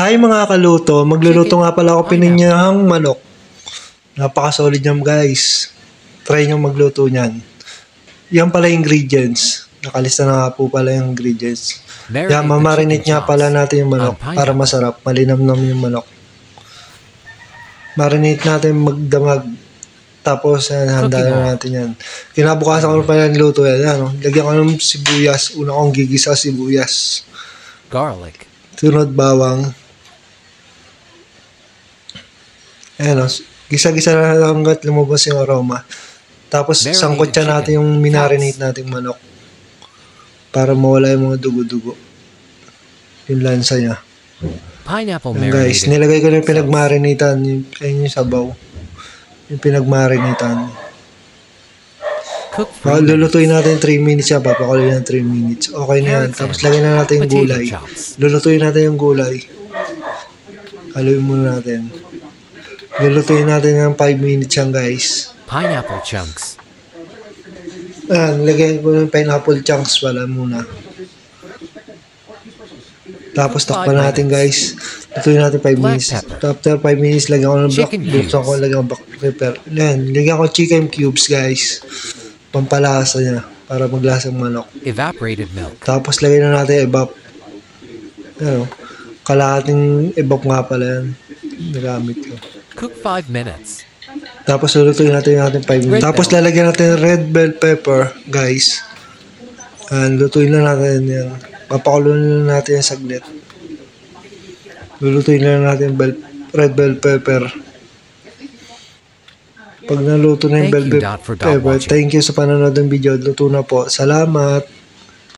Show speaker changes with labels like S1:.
S1: Hi mga kaluto, magluluto nga pala ako pininyahang manok. Napaka-solid niyan guys. Try nyo magluto niyan. Yan pala yung ingredients. Nakalista na nga po pala yung ingredients. Yan, mamarinate nga pala natin yung manok para masarap. Malinamnam yung manok. Marinate natin magdamag. Tapos handa na natin yan. Kinabukasan ko pala yung luto yan. Ano? Lagyan ko ng sibuyas. Una kong gigisa sibuyas.
S2: Garlic.
S1: Sunod bawang. Ayan o. Gisa-gisa na hanggat lumabas yung aroma. Tapos sangkot siya natin yung minarinate nating manok. Para mawala yung mga dugo-dugo. Yung lansa niya.
S2: Pineapple
S1: and guys, nilagay ko na yung pinagmarinitan. Yung sabaw. Yung pinagmarinitan. Lulutuin natin 3 minutes siya. Papakuloy na 3 minutes. Okay na yan. Tapos lagyan na natin yung gulay. Lulutuin natin yung gulay. Haluin muna natin. Lulutuin natin ng 5 minutes yan guys.
S2: Pineapple chunks.
S1: Lagyan ko ng pineapple chunks pala muna. Tapos takpan natin guys. Lutuin natin 5 minutes. After 5 minutes, lagyan ko ng black pepper. Lagyan ko chicken cubes guys. Pampalasa niya. Para maglasang manok.
S2: Evaporated milk.
S1: Tapos lagyan na natin evap. Kalahating evap nga pala yan. Nagamit ko.
S2: Cook 5 minutes.
S1: Tapos lulutuin natin yung ating 5 minutes. Tapos lalagyan natin red bell pepper, guys. Lutuin na natin yan. Papakuloy na natin yung saglit. Lulutuin na natin red bell pepper. Pag naluto na yung bell pepper, thank you sa panonood ng video. Luto na po. Salamat!